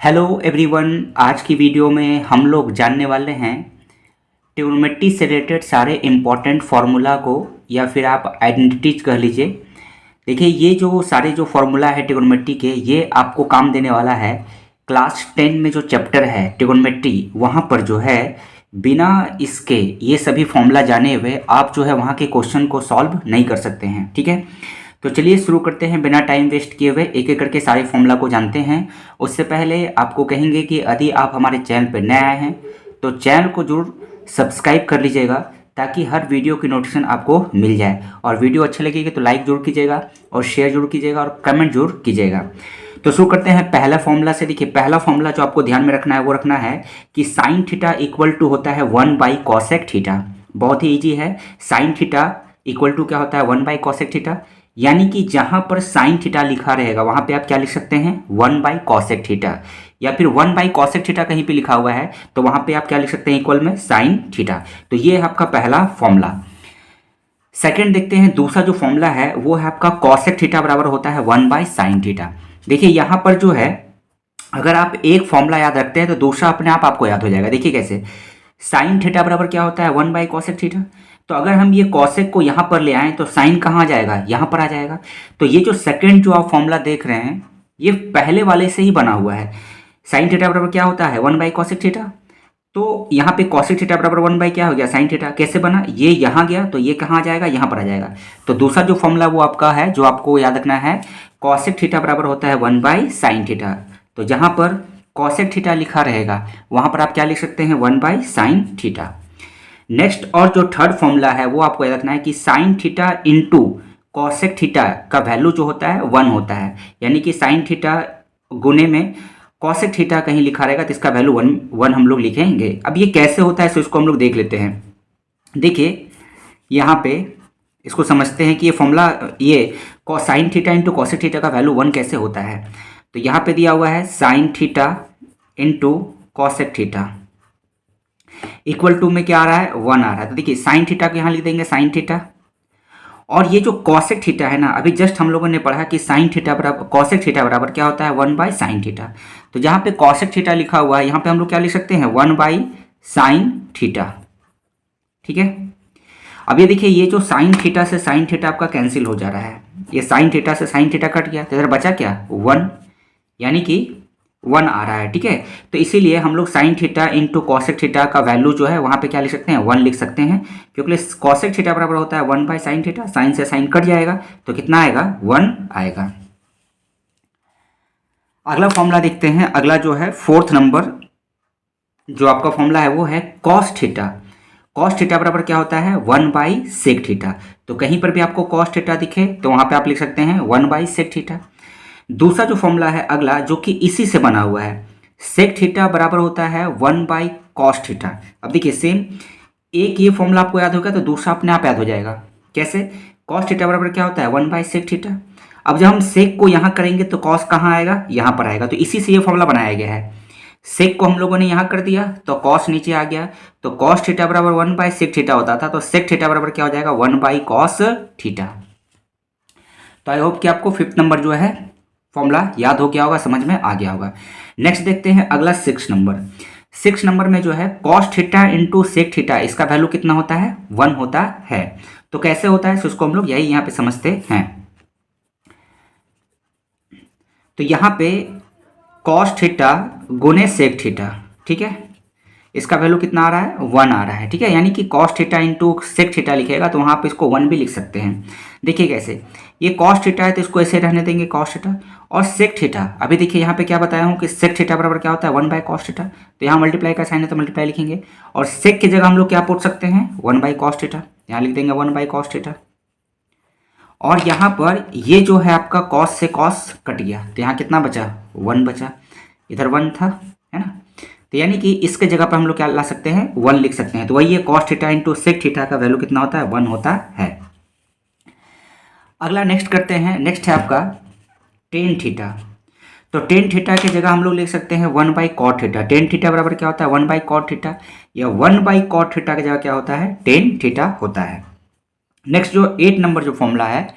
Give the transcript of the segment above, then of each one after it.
Hello everyone. आज की video में हम लोग जानने वाले हैं ट्रिग्नोमेट्री से रिलेटेड सारे इम्पॉर्टेंट फार्मूला को, या फिर आप आइडेंटिटीज कह लीजिए। देखिए, ये जो सारे जो फार्मूला है ट्रिग्नोमेट्री के, ये आपको काम देने वाला है क्लास 10 में जो चैप्टर है ट्रिग्नोमेट्री, वहाँ पर जो है बिना इसके ये सभी फॉर्मूला जाने हुए आप जो है वहाँ के क्वेश्चन को सॉल्व नहीं कर सकते हैं। ठीक है, तो चलिए शुरू करते हैं बिना टाइम वेस्ट किए हुए, एक एक करके सारे फॉर्मूला को जानते हैं। उससे पहले आपको कहेंगे कि यदि आप हमारे चैनल पर नए आए हैं तो चैनल को जरूर सब्सक्राइब कर लीजिएगा, ताकि हर वीडियो की नोटिफिकेशन आपको मिल जाए। और वीडियो अच्छी लगेगी तो लाइक जरूर कीजिएगा और शेयर जरूर कीजिएगा और कमेंट जरूर कीजिएगा। तो शुरू करते हैं पहला फॉर्मूला से। देखिए, पहला फॉर्मूला जो आपको ध्यान में रखना है वो रखना है कि साइन थीटा इक्वल टू होता है 1/कॉसेक थीटा। बहुत ही ईजी है। साइन थीटा इक्वल टू क्या होता है 1/कॉसेक थीटा, यानी कि जहां पर साइन थीटा लिखा रहेगा वहां पे आप क्या लिख सकते हैं 1/कॉसेक थीटा, या फिर 1/कॉसेक थीटा कहीं पे लिखा हुआ है तो वहां पे आप क्या लिख सकते हैं इक्वल में साइन थीटा। तो ये है आपका पहला फॉर्मूला। सेकंड देखते हैं, दूसरा जो फॉर्मूला है वो है आपका कॉसेक थीटा बराबर होता है 1/साइन थीटा। देखिए यहां पर जो है, अगर आप एक फॉर्मूला याद रखते हैं तो दूसरा अपने आप आपको याद हो जाएगा। देखिए कैसे, साइन थीटा बराबर क्या होता है 1/कॉसेक थीटा। तो अगर हम ये कॉसेक को यहाँ पर ले आएँ तो साइन कहाँ आ जाएगा, यहाँ पर आ जाएगा। तो ये जो सेकंड जो आप फॉर्मूला देख रहे हैं ये पहले वाले से ही बना हुआ है। साइन थीटा बराबर क्या होता है 1/कॉसेक थीटा। तो यहाँ पे कॉसेक थीटा बराबर 1/ क्या हो गया साइन थीटा। कैसे बना, ये यहाँ गया तो ये कहाँ आ जाएगा, यहाँ पर आ जाएगा। तो दूसरा जो फॉर्मूला वो आपका है जो आपको याद रखना है, कॉसेक थीटा बराबर होता है 1/साइन थीटा। तो जहाँ पर कॉसेक थीटा लिखा रहेगा वहाँ पर आप क्या लिख सकते हैं 1/साइन थीटा। नेक्स्ट और जो थर्ड फॉर्मूला है वो आपको याद रखना है कि sine theta into cosec theta का वैल्यू जो होता है 1 होता है, यानी कि साइन थीटा गुने में कॉसेक थीटा कहीं लिखा रहेगा तो इसका वैल्यू 1 हम लोग लिखेंगे। अब ये कैसे होता है तो इसको हम लोग देख लेते हैं। देखिए यहाँ पे इसको समझते हैं कि ये फॉर्मूला ये sign theta into cosec theta का वैल्यू 1 कैसे होता है। तो यहाँ पे दिया हुआ है sine theta into cosec theta equal to में क्या आ रहा है 1 आ रहा है। तो देखिए साइन थीटा को यहाँ लिख देंगे साइन थीटा, और ये जो कॉसेक थीटा है ना, अभी जस्ट हम लोगों ने पढ़ा कि साइन थीटा बराबर कॉसेक थीटा बराबर क्या होता है 1/साइन थीटा। तो जहाँ पे कॉसेक थीटा लिखा हुआ है यहाँ पे हम लोग क्या लिख सकते हैं 1/साइन थीटा। ठीक है, अब ये देखिए ये जो साइन थीटा से साइन थीटा आपका कैंसिल हो जा रहा है, ये साइन थीटा से साइन थीटा कट गया तो इधर बचा क्या 1, यानी कि 1 आ रहा है। ठीक है, तो इसीलिए हम लोग sign theta into cosec theta का वैल्यू जो है वहाँ पे क्या लिख सकते हैं 1 लिख सकते हैं, क्योंकि कॉसेक थीटा बराबर होता है 1/साइन थीटा। साइन से साइन कट जाएगा तो कितना आएगा 1 आएगा। अगला फॉर्मूला देखते हैं। अगला जो है फोर्थ नंबर जो आपका फॉर्मूला है वो है कॉस थीटा। कॉस थीटा बराबर क्या होता है 1/सेक थीटा। तो कहीं पर भी आपको कॉस थीटा दिखे तो वहाँ पे आप लिख सकते हैं 1/सेक थीटा। दूसरा जो फॉर्मूला है अगला जो कि इसी से बना हुआ है, सेक थीटा बराबर होता है 1/कॉस थीटा। अब देखिए सेम, एक ये फॉर्मूला आपको याद होगा तो दूसरा अपने आप याद हो जाएगा। कैसे, कॉस थीटा बराबर क्या होता है 1/सेक थीटा। अब जब हम सेक को यहाँ करेंगे तो कॉस कहाँ आएगा, यहाँ पर आएगा। तो इसी से ये फॉर्मूला बनाया गया है। सेक को हम लोगों ने यहाँ कर दिया तो कॉस नीचे आ गया, तो कॉस थीटा बराबर 1/सेक थीटा होता था, तो सेक थीटा बराबर क्या हो जाएगा 1/कॉस थीटा। तो आई होप कि आपको फिफ्थ नंबर जो है फॉर्मूला याद हो गया होगा, समझ में आ गया होगा। नेक्स्ट देखते हैं अगला 6 नंबर। 6 नंबर में जो है cos theta into sec theta, इसका वैल्यू कितना होता है 1 होता है। तो कैसे होता है, उसको हम लोग यही यहाँ पे समझते हैं। तो यहाँ पे कॉस थीटा गुने सेक थीटा, ठीक है, इसका वैल्यू कितना आ रहा है 1 आ रहा है। ठीक है, यानी कि cos theta into sec theta लिखेगा तो वहाँ पे इसको 1 भी लिख सकते हैं। देखिए कैसे, ये कॉस थीटा है तो इसको ऐसे रहने देंगे कॉस थीटा, और सेक थीटा अभी देखिए यहाँ पे क्या बताया हूँ कि सेक थीटा बराबर क्या होता है 1/कॉस थीटा। तो यहाँ मल्टीप्लाई का साइन है तो मल्टीप्लाई लिखेंगे, और सेक की जगह हम लोग क्या पूछ सकते हैं 1/कॉस थीटा, यहाँ लिख देंगे 1/कॉस थीटा। और यहाँ पर ये जो है आपका कॉस से कॉस कट गया तो यहाँ कितना बचा 1 बचा, इधर 1 था, है ना। तो यानी कि इसके जगह पर हम लोग क्या ला सकते हैं 1 लिख सकते हैं। तो वही है cos theta into sec theta का वैल्यू कितना होता है 1 होता है। अगला नेक्स्ट करते हैं। नेक्स्ट है आपका टेन थीटा। तो टेन थीटा की जगह हम लोग लिख सकते हैं 1/कॉट थीटा। टेन थीटा बराबर क्या होता है 1/कॉट थीटा, या 1/कॉट थीटा की जगह क्या होता है टेन थीटा होता है। नेक्स्ट जो 8 नंबर जो फॉर्मूला है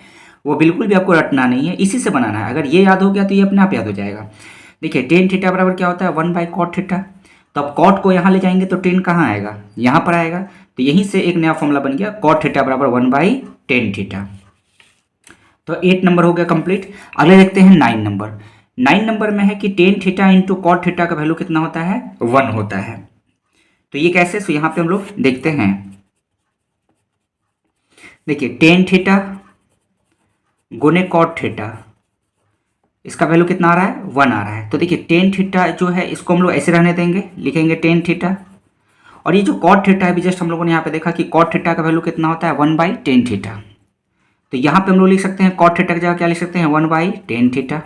वो बिल्कुल भी आपको रटना नहीं है, इसी से बनाना है। अगर ये याद हो गया तो ये अपने आप याद हो जाएगा। देखिए टेन थीटा बराबर क्या होता है 1/cot थीटा। तो अब कॉट को यहाँ ले जाएंगे तो टेन कहाँ आएगा, यहाँ पर आएगा। तो यहीं से एक नया फॉर्मूला बन गया कॉट थीटा बराबर 1/10 थीटा। तो 8 नंबर हो गया कंप्लीट। अगले देखते हैं 9 नंबर। 9 नंबर में है कि tan theta into cot theta का वैल्यू कितना होता है 1 होता है। तो ये कैसे, तो यहाँ पे हम लोग देखते हैं। देखिए टेन थीटा गुने कॉट थीटा, इसका वैल्यू कितना आ रहा है 1 आ रहा है। तो देखिए टेन थीटा जो है इसको हम लोग ऐसे रहने देंगे, लिखेंगे टेन थीटा। और ये जो कॉट थीटा है भी जस्ट हम लोगों ने यहाँ पे देखा कि कॉट थीटा का वैल्यू कितना होता है 1/10 थीटा। तो यहाँ पे हम लोग लिख सकते हैं कॉट थीटा की जगह क्या लिख सकते हैं 1/10 थीटा।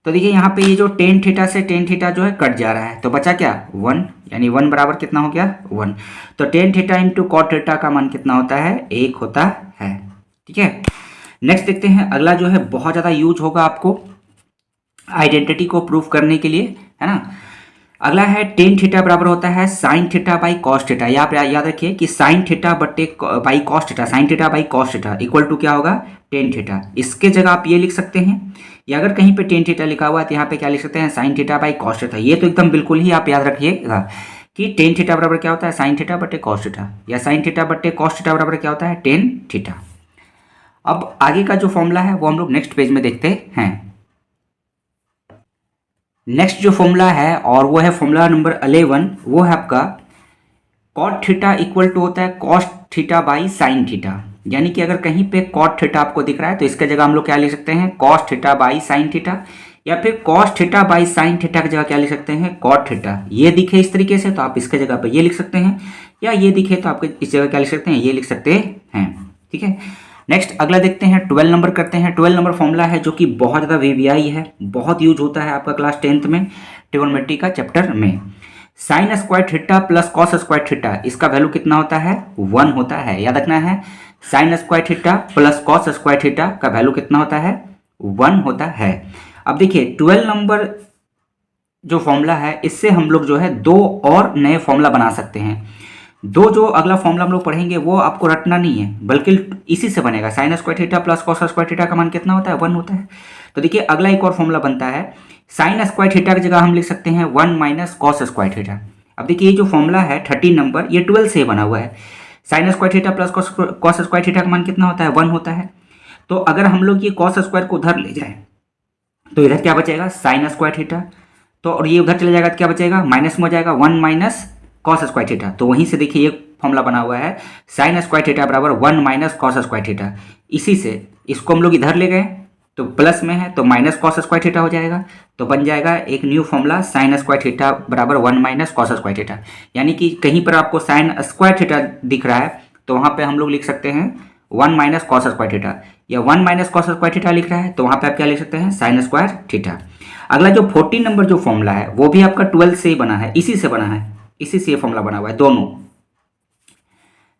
तो देखिए यहाँ पे ये जो टेन थीटा से टेन थीटा जो है कट जा रहा है, तो बचा क्या 1, यानी 1 बराबर कितना हो गया 1। तो tan theta into cot theta का मान कितना होता है 1 होता है। ठीक है, नेक्स्ट देखते हैं। अगला जो है बहुत ज़्यादा यूज होगा आपको आइडेंटिटी को प्रूफ करने के लिए, है ना। अगला है टेन थीटा बराबर होता है sine theta by cos theta. यहाँ पे याद रखिए कि साइन थीटा बटे by cos theta, sine theta by cos theta equal to क्या होगा टेन थीटा। इसके जगह आप ये लिख सकते हैं, या अगर कहीं पे टेन थीटा लिखा हुआ है तो यहाँ पे क्या लिख सकते हैं sign theta by cos theta. ये तो एकदम बिल्कुल ही आप याद रखिएगा कि टेन थीटा बराबर क्या होता है साइन थीटा बटे कॉस थीटा, या साइन थीटा बटे कॉस थीटा बराबर क्या होता है टेन थीटा। अब आगे का जो फॉर्मूला है वो हम लोग नेक्स्ट पेज में देखते हैं। नेक्स्ट जो फॉर्मूला है और वो है फॉर्मूला नंबर 11, वो है आपका कॉट थीटा इक्वल टू होता है cos theta by sine theta. यानी कि अगर कहीं पे कॉट थीटा आपको दिख रहा है तो इसके जगह हम लोग क्या लिख सकते हैं cos theta by sine theta, या फिर cos theta by sine theta की जगह क्या लिख सकते हैं कॉट थीटा। ये दिखे इस तरीके से तो आप इसके जगह पे ये लिख सकते हैं, या ये दिखे तो आप इस जगह क्या लिख सकते हैं ये लिख सकते हैं। ठीक है, नेक्स्ट अगला देखते हैं 12 नंबर करते हैं। 12 नंबर फॉर्मूला है जो कि बहुत ज़्यादा वीवीआई है, बहुत यूज होता है आपका क्लास 10th में ट्रिगोनोमेट्री का चैप्टर में। Sine square theta plus cos square theta, इसका वैल्यू कितना होता है 1 होता है। याद रखना है sine square theta plus cos square theta का वैल्यू कितना होता है 1 होता है। अब देखिए 12 नंबर जो फॉर्मूला है इससे हम लोग जो है 2 और नए फॉर्मूला बना सकते हैं। दो जो अगला फॉर्मूला हम लोग पढ़ेंगे वो आपको रटना नहीं है, बल्कि इसी से बनेगा। Sine square theta plus cos square theta का मान कितना होता है 1 होता है। तो देखिए अगला एक और फॉर्मूला बनता है, साइन स्क्वायर थीटा की जगह हम लिख सकते हैं 1 माइनस कॉस स्क्वायर थीटा। अब देखिए ये जो फॉर्मूला है 13 नंबर ये 12 से बना हुआ है। Sine square theta plus cos square theta का मान कितना होता है 1 होता है। तो अगर हम लोग ये कॉस स्क्वायर को उधर ले जाए तो इधर क्या बचेगा साइन स्क्वायर थीटा, तो और ये उधर चले जाएगा तो क्या बचेगा माइनस में हो जाएगा 1 माइनस कॉस स्क्वायर थीटा। तो वहीं से देखिए ये फॉर्मूला बना हुआ है साइन स्क्वायर थीटा बराबर 1 माइनस कॉस स्क्वायर थीटा। इसी से इसको हम लोग इधर ले गए तो प्लस में है तो माइनस कॉस स्क्वायर थीटा हो जाएगा, तो बन जाएगा एक new formula sine square theta बराबर 1 माइनस कॉस स्क्वायर थीटा। यानी कि कहीं पर आपको साइन स्क्वायर थीटा दिख रहा है तो वहाँ पे हम लोग लिख सकते हैं 1 माइनस कॉस स्क्वायर थीटा, या 1 माइनस कॉस स्क्वायर थीटा लिख रहा है तो वहाँ पे आप क्या लिख सकते हैं साइन स्क्वायर थीटा। अगला जो 14 नंबर जो फॉर्मूला है वो भी आपका 12 से ही बना है, इसी से बना है, इसी से ये फॉर्मूला बना हुआ है दोनों।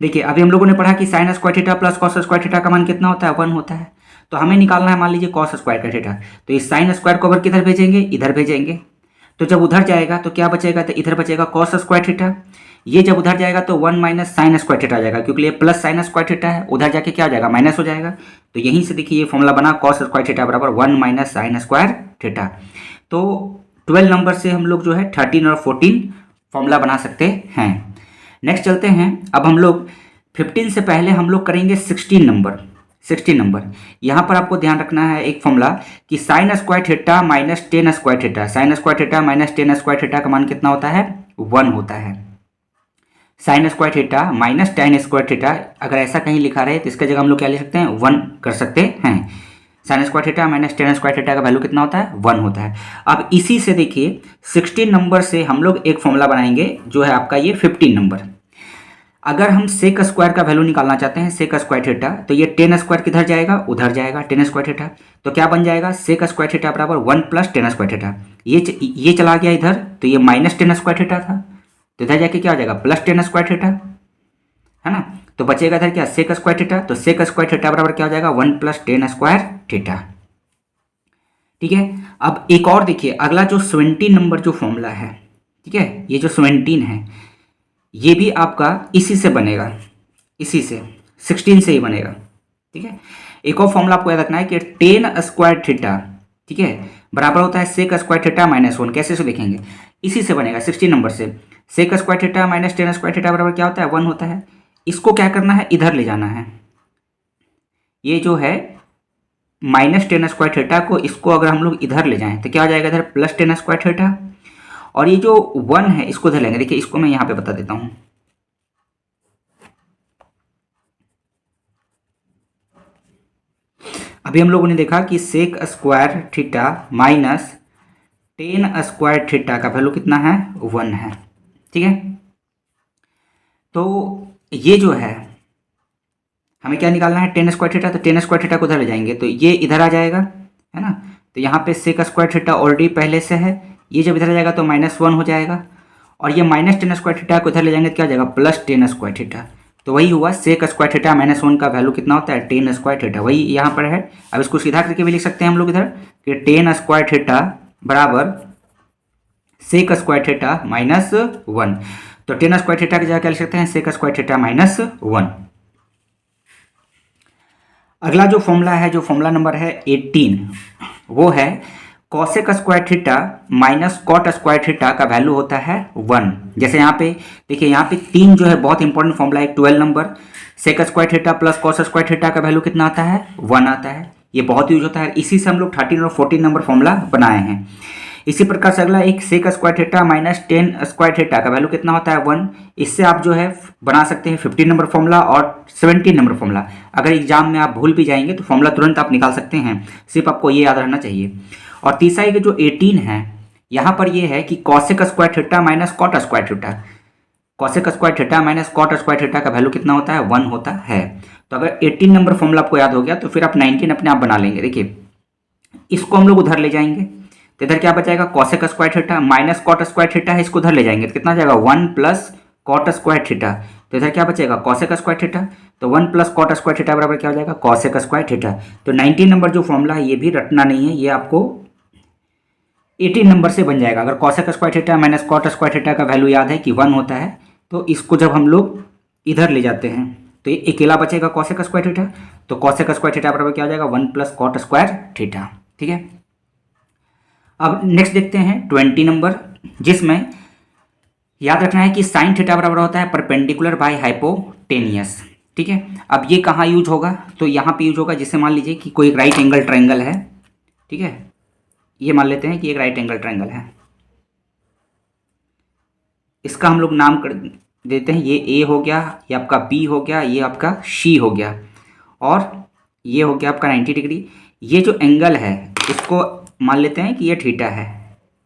देखिए अभी हम लोगों ने पढ़ा कि sine square theta plus cos square theta का मान कितना होता है 1 होता है। तो हमें निकालना है मान लीजिए कॉस स्क्वायर का थीटा, तो इस साइन स्क्वायर को अगर किधर भेजेंगे इधर भेजेंगे, तो जब उधर जाएगा तो क्या बचेगा तो इधर बचेगा कॉस स्क्वायर थीटा। ये जब उधर जाएगा तो 1 माइनस साइन स्क्वायर थीटा आ जाएगा, क्योंकि ये प्लस साइन स्क्वायर थीटा है, उधर जाके क्या हो जाएगा माइनस हो जाएगा। तो यहीं से देखिए ये फॉर्मूला बना कॉस स्क्वायर थीटा बराबर 1 माइनस साइन स्क्वायर थीटा। तो 12 नंबर से हम लोग जो है 13 और 14 फॉर्मूला बना सकते हैं। नेक्स्ट चलते हैं, अब हम लोग 15 से पहले हम लोग करेंगे 16 नंबर। 16 नंबर यहाँ पर आपको ध्यान रखना है एक फॉर्मूला कि sine square theta minus tan square theta, sine square theta minus tan square theta का मान कितना होता है 1 होता है। Sine square theta minus tan square theta अगर ऐसा कहीं लिखा रहे तो इसके जगह हम लोग क्या लिख सकते हैं 1 कर सकते हैं। Sine square theta minus tan square theta का वैल्यू कितना होता है 1 होता है। अब इसी से देखिए 16 नंबर से हम लोग एक फॉर्मूला बनाएंगे जो है आपका ये 15 नंबर। अगर हम सेक स्क्वायर का वैल्यू निकालना चाहते हैं सेक स्क्वायर थीटा, तो ये टेन स्क्वायर किधर जाएगा उधर जाएगा टेन स्क्वायर थीटा, तो क्या बन जाएगा सेक स्क्वायर थीटा बराबर 1 प्लस टेन स्क्वायर थीटा। ये चला गया इधर तो ये माइनस टेन स्क्वायर थीटा था, तो इधर जाके क्या हो जाएगा प्लस टेन स्क्वायर थीटा, है ना। तो बचेगा इधर क्या सेक स्क्वायर थीटा, तो सेक स्क्वायर थीटा बराबर क्या हो जाएगा 1 प्लस टेन स्क्वायर थीटा। ठीक है, अब एक और देखिए अगला जो 17 नंबर जो फॉर्मूला है, ठीक है, ये जो 17 है ये भी आपका इसी से बनेगा, इसी से 16 से ही बनेगा। ठीक है, एक और फॉर्मूला आपको याद रखना है कि टेन स्क्वायर थीटा, ठीक है, बराबर होता है सेक स्क्वायर थीटा माइनस 1। कैसे से देखेंगे, इसी से बनेगा 16 नंबर से। Sec square theta minus tan square theta बराबर क्या होता है, 1 होता है। इसको क्या करना है, इधर ले जाना है। ये जो है माइनस टेन स्क्वायर थीटा को, इसको अगर हम लोग इधर ले जाएं तो क्या हो जाएगा, इधर प्लस टेन स्क्वायर थीटा। और ये जो 1 है इसको इधर लेंगे। देखिए इसको मैं यहाँ पे बता देता हूँ। अभी हम लोगों ने देखा कि sec square theta minus tan square theta का वैल्यू कितना है, 1 है। ठीक है, तो ये जो है हमें क्या निकालना है, टेन स्क्वायर थीटा। तो टेन स्क्वायर थीटा को इधर ले जाएंगे तो ये इधर आ जाएगा, है ना। तो यहाँ पे सेक स्क्वायर थीटा ऑलरेडी पहले से है, ये जब इधर आ जाएगा तो -1 हो जाएगा। और ये माइनस टेन स्क्वायर थीटा को इधर ले जाएंगे तो क्या हो जाएगा, प्लस टेन स्क्वायर थीटा। तो वही हुआ सेक स्क्वायर थीटा -1 का वैल्यू कितना होता है, टेन स्क्वायर थीटा। वही यहाँ पर है। अब इसको सीधा करके भी लिख सकते हैं हम लोग इधर कि टेन स्क्वायर थीटा बराबर सेक स्क्वायर थीटा -1। तो टेन स्क्वायर थीटा की जगह क्या लिख सकते हैं, सेक स्क्वायर थीटा -1। अगला जो फॉर्मूला है, जो फॉर्मूला नंबर है 18, वो है cosec square theta minus cot square theta का वैल्यू होता है 1। जैसे यहाँ पे देखिए, यहाँ पे 3 जो है बहुत इंपॉर्टेंट फॉर्मूला है। 12 number sec square theta plus cos square theta का वैल्यू कितना आता है, 1 आता है। ये बहुत यूज होता है, इसी से हम लोग 13 और 14 नंबर फॉर्मूला बनाए हैं। इसी प्रकार से अगला एक sec square theta minus tan square theta का वैल्यू कितना होता है, 1। इससे आप जो है बना सकते हैं 15 नंबर फॉर्मूला और 17 नंबर फॉर्मूला। अगर एग्जाम में आप भूल भी जाएंगे तो फॉर्मूला तुरंत आप निकाल सकते हैं, सिर्फ आपको ये याद रहना चाहिए। और तीसरा ये जो 18 है, यहाँ पर ये है कि cosec square theta minus cot square theta. Cosec square theta minus cot square theta का वैल्यू कितना होता है, 1 होता है। तो अगर 18 नंबर फॉर्मूला आपको याद हो गया तो फिर आप 19 अपने आप बना लेंगे। देखिए इसको हम लोग उधर ले जाएंगे तो इधर क्या बचाएगा, cosec square theta minus cot square theta है, इसको उधर ले जाएंगे तो कितना जाएगा, 1 प्लस कॉट स्क्वायर थीटा। तो इधर क्या बचेगा, कॉसेक स्क्वायर थीटा। तो 1 प्लस कॉट स्क्वायर थीटा बराबर क्या हो जाएगा, कॉसेक स्क्वायर थीटा। तो 19 नंबर जो फॉर्मूला है ये भी रटना नहीं है, ये आपको 18 नंबर से बन जाएगा। अगर cosec square theta minus cot square theta का वैल्यू याद है कि 1 होता है, तो इसको जब हम लोग इधर ले जाते हैं तो ये अकेला बचेगा कॉसेक स्क्वायर थीटा। तो कॉसेक स्क्वायर थीटा बराबर क्या हो जाएगा, 1 प्लस कॉट स्क्वायर थीटा। ठीक है, अब नेक्स्ट देखते हैं 20 नंबर, जिसमें याद रखना है कि साइन थीटा बराबर होता है परपेंडिकुलर बाय हाइपोटेनियस। ठीक है, अब ये कहाँ यूज होगा, तो यहाँ पे यूज होगा। जिससे मान लीजिए कि कोई राइट एंगल ट्रायंगल है। ठीक है, ये मान लेते हैं कि एक राइट एंगल ट्रायंगल है, इसका हम लोग नाम कर देते हैं, ये ए हो गया, ये आपका बी हो गया, ये आपका सी हो गया, और ये हो गया आपका 90 डिग्री। ये जो एंगल है इसको मान लेते हैं कि ये थीटा है।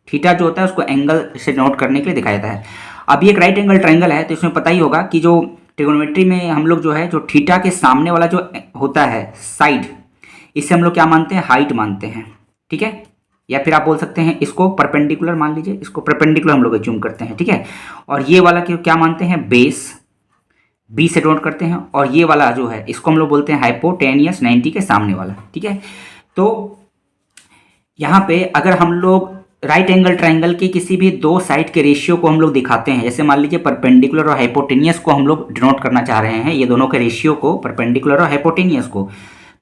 थीटा जो होता है उसको एंगल से नोट करने के लिए दिखाया जाता है। अब ये एक राइट एंगल ट्रायंगल है, तो इसमें पता ही होगा कि जो ट्रिगोनोमेट्री में हम लोग जो है, जो थीटा के सामने वाला जो होता है साइड, इससे हम लोग क्या मानते हैं, हाइट मानते हैं। ठीक है, या फिर आप बोल सकते हैं इसको परपेंडिकुलर मान लीजिए, इसको परपेंडिकुलर हम लोग एज्यूम करते हैं। ठीक है, और ये वाला क्या मानते हैं, बेस, बी से नोट करते हैं। और ये वाला जो है इसको हम लोग बोलते हैं हाइपोटेनियस, 90 के सामने वाला। ठीक है, तो यहाँ पे अगर हम लोग राइट एंगल ट्रायंगल के किसी भी दो साइड के रेशियो को हम लोग दिखाते हैं, जैसे मान लीजिए परपेंडिकुलर और हाइपोटेनियस को हम लोग डिनोट करना चाह रहे हैं, ये दोनों के रेशियो को, परपेंडिकुलर और हाइपोटेनियस को,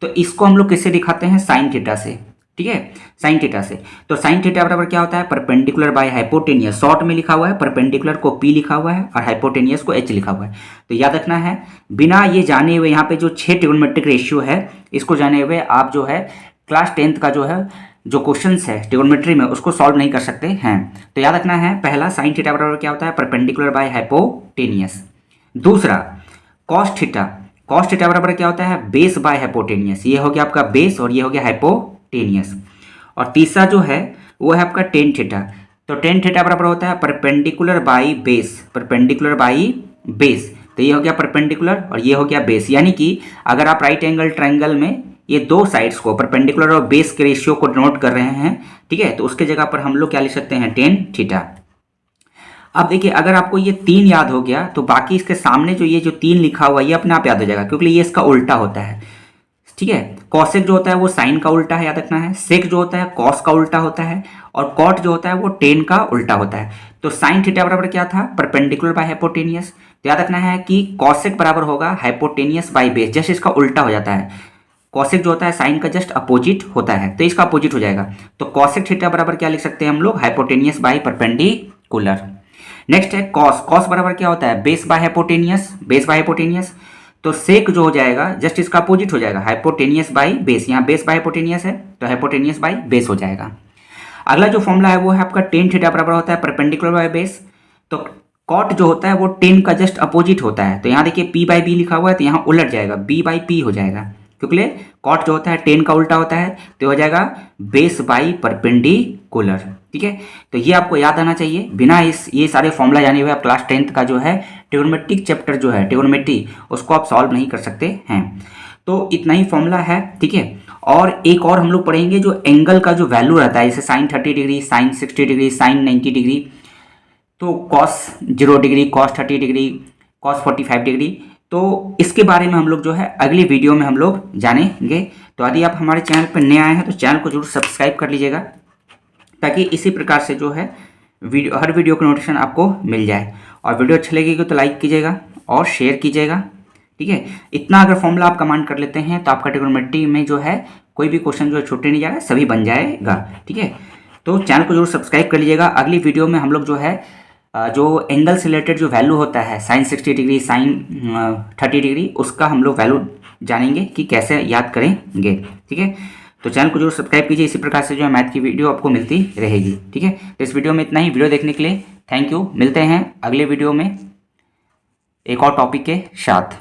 तो इसको हम लोग किससे दिखाते हैं, साइन थीटा से। ठीक है, साइन थीटा से। तो साइन थीटा बराबर क्या होता है, परपेंडिकुलर बाय हाइपोटेनियस। शॉर्ट में लिखा हुआ है, परपेंडिकुलर को पी लिखा हुआ है और हाइपोटेनियस को एच लिखा हुआ है। तो याद रखना है, बिना ये जाने हुए यहाँ पे जो 6 ट्रिगोनोमेट्रिक रेशियो है, इसको जाने हुए आप जो है क्लास 10th का जो है जो क्वेश्चंस है ट्रिगोनोमेट्री में उसको सॉल्व नहीं कर सकते हैं। तो याद रखना है, पहला साइन थीटा बराबर क्या होता है, परपेंडिकुलर बाय हाइपोटेनियस। दूसरा कॉस थीटा, कॉस थीटा बराबर क्या होता है, बेस बाय हाइपोटेनियस। ये हो गया आपका बेस और ये हो गया हाइपोटेनियस। और तीसरा जो है वो है आपका टेन थीटा। तो टेन थीटा बराबर होता है perpendicular by base, perpendicular by base. तो ये हो गया परपेंडिकुलर और ये हो गया बेस। यानी कि अगर आप राइट एंगल ट्रायंगल में ये दो साइड्स को, परपेंडिकुलर और बेस के रेशियो को नोट कर रहे हैं, ठीक है, तो उसके जगह पर हम लोग क्या लिख सकते हैं, टेन थीटा। अब देखिए, अगर आपको ये 3 याद हो गया तो बाकी इसके सामने जो ये जो 3 लिखा हुआ है ये अपने आप याद हो जाएगा, क्योंकि ये इसका उल्टा होता है। ठीक है, कॉसेक जो होता है वो साइन का उल्टा है, याद रखना है। सेक जो होता है कॉस का उल्टा होता है, और कॉट जो होता है वो टेन का उल्टा होता है। तो साइन थीटा बराबर क्या था, परपेंडिकुलर बाय हाइपोटेनियस। तो याद रखना है कि कॉसेक बराबर होगा हाइपोटेनियस बाय बेस, जैसे इसका उल्टा हो जाता है। कॉसेक जो होता है साइन का जस्ट अपोजिट होता है, तो इसका अपोजिट हो जाएगा। तो कॉसेक थीटा बराबर क्या लिख सकते हैं हम लोग, हाइपोटेनियस बाई परपेंडिकुलर। नेक्स्ट है कॉस, कॉस बराबर क्या होता है, base by hypotenuse, base by hypotenuse. तो सेक जो हो जाएगा जस्ट इसका अपोजिट हो जाएगा, हाइपोटेनियस बाई बेस, यहाँ बेस बाय हाइपोटेनियस है तो हाइपोटेनियस बाई बेस हो जाएगा। अगला जो फॉर्मूला है वो है आपका टेन थीटा बराबर होता है परपेंडिकुलर बाय बेस। तो कॉट जो होता है वो टेन का जस्ट अपोजिट होता है, तो यहाँ देखिए पी बाई बी लिखा हुआ है तो यहाँ उलट जाएगा, बी बाई पी हो जाएगा, क्योंकि कॉट जो होता है टेन का उल्टा होता है, तो हो जाएगा बेस बाई परपेंडिकुलर। ठीक है, तो ये आपको याद आना चाहिए। बिना ये सारे फॉर्मूला जाने हुए आप क्लास 10th का जो है ट्रिग्नोमेट्रिक चैप्टर जो है ट्रिग्नोमेट्री, उसको आप सॉल्व नहीं कर सकते हैं। तो इतना ही फॉर्मूला है। ठीक है, और एक और हम लोग पढ़ेंगे जो एंगल का जो वैल्यू रहता है, जैसे sine 30 degree, sine 60 degree, sine 90 degree, तो cos 0 degree, cos 30 degree, cos 45 degree. तो इसके बारे में हम लोग जो है अगली वीडियो में हम लोग जानेंगे। तो यदि आप हमारे चैनल पर नए आए हैं तो चैनल को जरूर सब्सक्राइब कर लीजिएगा, ताकि इसी प्रकार से जो है हर वीडियो का नोटिफिकेशन आपको मिल जाए। और वीडियो अच्छी लगेगी तो लाइक कीजिएगा और शेयर कीजिएगा। ठीक है, इतना अगर फॉर्मूला आप कमांड कर लेते हैं तो आपका ट्रिग्नोमेट्री में जो है कोई भी क्वेश्चन जो है छूटने नहीं जा रहा है, सभी बन जाएगा। ठीक है, तो चैनल को जरूर सब्सक्राइब कर लीजिएगा। अगली वीडियो में हम लोग जो है जो एंगल से रिलेटेड जो वैल्यू होता है, साइन 60 डिग्री, साइन 30 डिग्री, उसका हम लोग वैल्यू जानेंगे कि कैसे याद करेंगे। ठीक है, तो चैनल को जरूर सब्सक्राइब कीजिए। इसी प्रकार से जो है मैथ की वीडियो आपको मिलती रहेगी। ठीक है, तो इस वीडियो में इतना ही। वीडियो देखने के लिए थैंक यू। मिलते हैं अगले वीडियो में एक और टॉपिक के साथ।